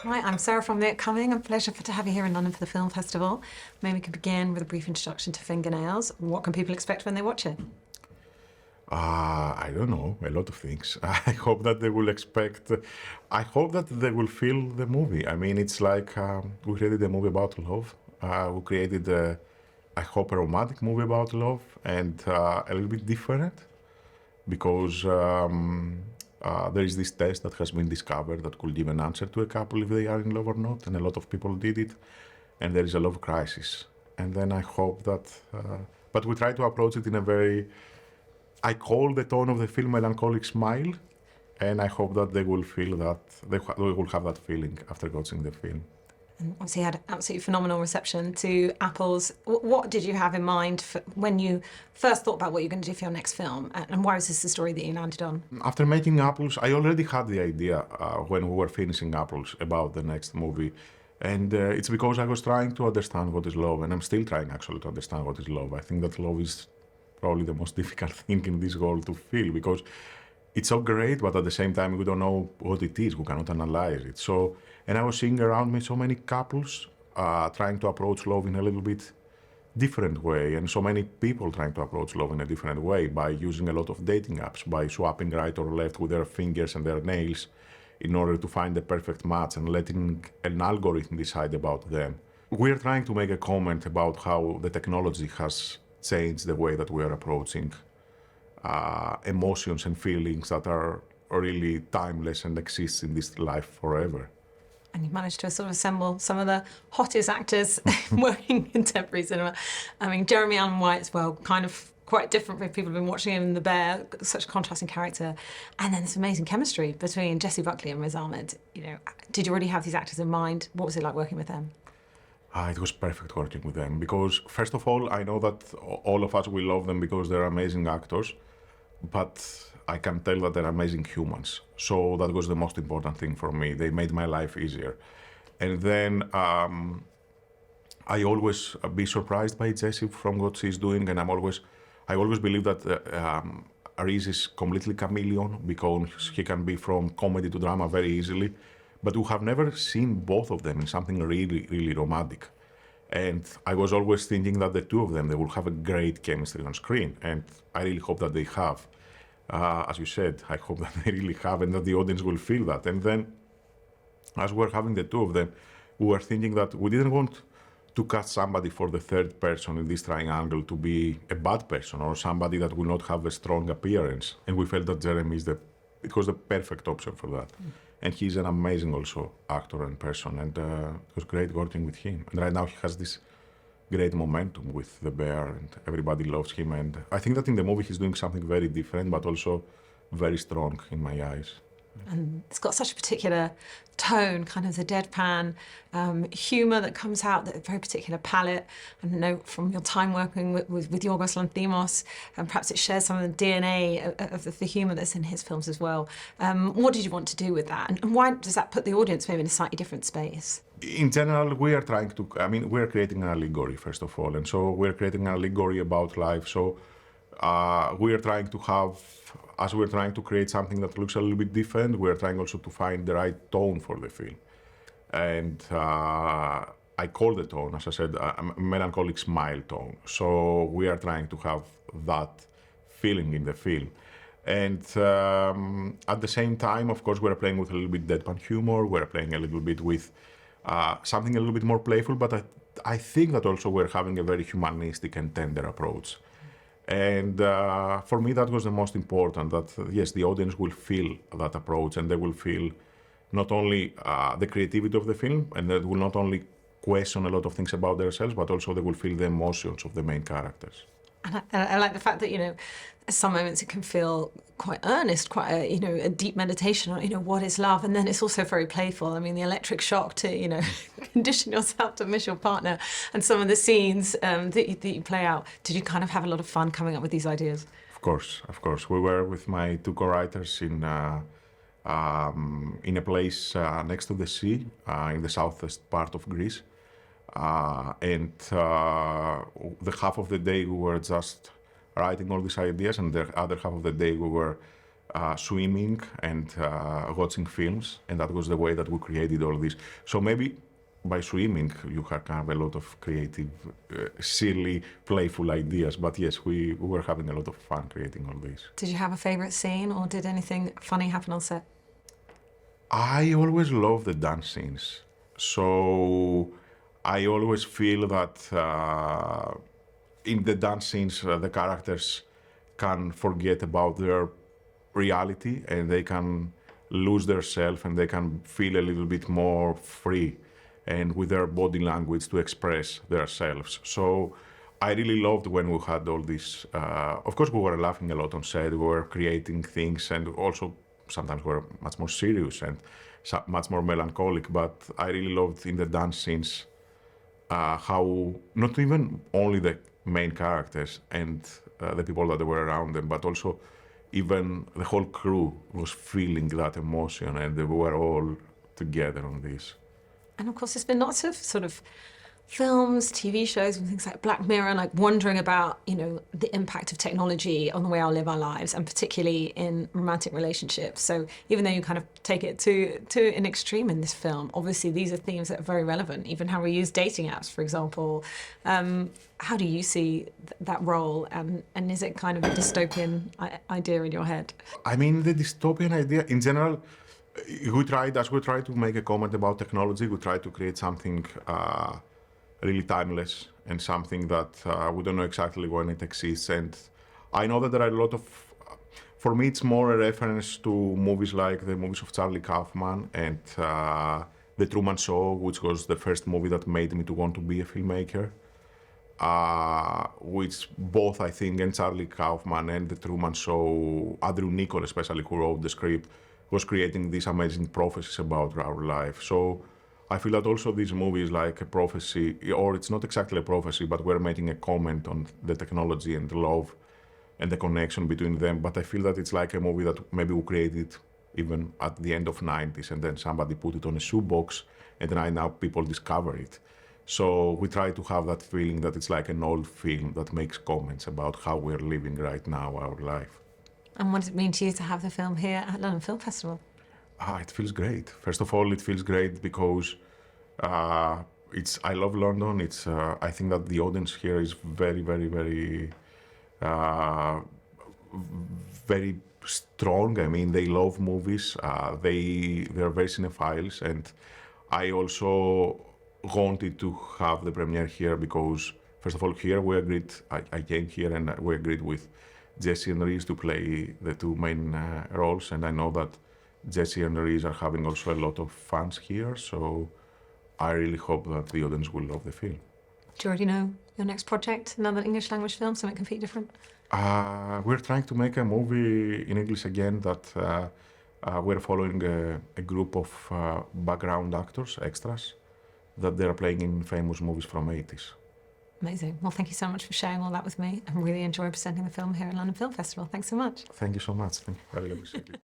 Hi, I'm Sarah from The Upcoming. A pleasure to have you here in London for the film festival. Maybe we can begin with a brief introduction to Fingernails. What can people expect when they watch it? I don't know, a lot of things. I hope that they will expect, I hope that they will feel the movie. I mean, it's like we created a movie about love. We created, I hope, a romantic movie about love and a little bit different because there is this test that has been discovered that could give an answer to a couple if they are in love or not, and a lot of people did it, and there is a love crisis. And then I hope that, but we try to approach it in a very, I call the tone of the film melancholic smile, and I hope that they will feel that, they will have that feeling after watching the film. And obviously you had absolutely phenomenal reception to Apples. What did you have in mind when you first thought about what you're going to do for your next film? And why was this the story that you landed on? After making Apples, I already had the idea when we were finishing Apples about the next movie. And it's because I was trying to understand what is love, and I'm still trying actually to understand what is love. I think that love is probably the most difficult thing in this world to feel because it's so great, but at the same time we don't know what it is, we cannot analyze it. So, and I was seeing around me so many couples trying to approach love in a little bit different way, and so many people trying to approach love in a different way by using a lot of dating apps, by swapping right or left with their fingers and their nails in order to find the perfect match and letting an algorithm decide about them. We're trying to make a comment about how the technology has changed the way that we are approaching emotions and feelings that are really timeless and exist in this life forever. And you've managed to sort of assemble some of the hottest actors working in contemporary cinema. I mean, Jeremy Allen White as well, kind of quite different from people who've been watching him in The Bear, such a contrasting character. And then this amazing chemistry between Jessie Buckley and Riz Ahmed. You know, did you already have these actors in mind? What was it like working with them? It was perfect working with them because, first of all, I know that all of us will love them because they're amazing actors, but I can tell that they're amazing humans. So that was the most important thing for me. They made my life easier. And then I always be surprised by Jessie from what she's doing, and I always believe that Riz is completely chameleon because he can be from comedy to drama very easily. But we have never seen both of them in something really, really romantic. And I was always thinking that the two of them, they will have a great chemistry on screen. And I really hope that they have. As you said, I hope that they really have and that the audience will feel that. And then, as we're having the two of them, we were thinking that we didn't want to cast somebody for the third person in this triangle to be a bad person or somebody that will not have a strong appearance. And we felt that Jeremy it was the perfect option for that. And he's an amazing also actor and person, and it was great working with him. And right now he has this great momentum with The Bear, and everybody loves him. And I think that in the movie he's doing something very different, but also very strong in my eyes. And it's got such a particular tone, kind of the deadpan humour that comes out, that very particular palette. I know from your time working with Yorgos Lanthimos, and perhaps it shares some of the DNA of the humour that's in his films as well. What did you want to do with that? And why does that put the audience maybe in a slightly different space? In general, we are trying to, we're creating an allegory, first of all. And so we're creating an allegory about life. So we are trying to have, as we're trying to create something that looks a little bit different, we're trying also to find the right tone for the film. And I call the tone, as I said, a melancholic smile tone. So we are trying to have that feeling in the film. And at the same time, of course, we're playing with a little bit deadpan humor, we're playing a little bit with something a little bit more playful, but I think that also we're having a very humanistic and tender approach. And for me, that was the most important, that yes, the audience will feel that approach, and they will feel not only the creativity of the film, and they will not only question a lot of things about themselves, but also they will feel the emotions of the main characters. And I like the fact that, you know, at some moments it can feel quite earnest, quite a, you know, a deep meditation on, you know, what is love? And then it's also very playful. I mean, the electric shock to, you know, condition yourself to miss your partner, and some of the scenes that you play out. Did you kind of have a lot of fun coming up with these ideas? Of course. We were with my two co-writers in a place next to the sea, in the southwest part of Greece. And the half of the day we were just writing all these ideas, and the other half of the day we were swimming and watching films, and that was the way that we created all this. So maybe by swimming you can have a lot of creative, silly, playful ideas. But yes, we were having a lot of fun creating all this. Did you have a favourite scene, or did anything funny happen on set? I always love the dance scenes. So I always feel that in the dance scenes, the characters can forget about their reality and they can lose their self and they can feel a little bit more free and with their body language to express themselves. So I really loved when we had all this. Of course, we were laughing a lot on set. We were creating things, and also sometimes we were much more serious and much more melancholic. But I really loved in the dance scenes how not even only the main characters and the people that were around them, but also even the whole crew was feeling that emotion, and we were all together on this. And of course, there's been lots of sort of films, TV shows, and things like Black Mirror, like wondering about, you know, the impact of technology on the way I live our lives, and particularly in romantic relationships. So even though you kind of take it to an extreme in this film, obviously these are themes that are very relevant, even how we use dating apps, for example. How do you see that role, and is it kind of a dystopian idea in your head? I mean, the dystopian idea in general, as we try to make a comment about technology, we try to create something really timeless and something that we don't know exactly when it exists. And I know that there are a lot of, for me, it's more a reference to movies like the movies of Charlie Kaufman and The Truman Show, which was the first movie that made me to want to be a filmmaker. Which both, I think, and Charlie Kaufman and The Truman Show, Andrew Niccol especially, who wrote the script, was creating these amazing prophecies about our life. So I feel that also this movie is like a prophecy, or it's not exactly a prophecy, but we're making a comment on the technology and the love and the connection between them. But I feel that it's like a movie that maybe we created even at the end of 90s, and then somebody put it on a shoebox, and right now people discover it. So we try to have that feeling that it's like an old film that makes comments about how we're living right now, our life. And what does it mean to you to have the film here at London Film Festival? It feels great. First of all, it feels great because I love London. I think that the audience here is very, very, very, very strong. I mean, they love movies. They're very cinephiles, and I also wanted to have the premiere here because, first of all, here we agreed. I came here and we agreed with Jesse and Reese to play the two main roles, and I know that Jesse and Reese are having also a lot of fans here, so I really hope that the audience will love the film. Do you already know your next project, another English language film, something completely different? We're trying to make a movie in English again that we're following a group of background actors, extras, that they're playing in famous movies from 80s. Amazing. Well, thank you so much for sharing all that with me. I really enjoyed presenting the film here at London Film Festival. Thanks so much. Thank you so much. Thank you. I really appreciate it.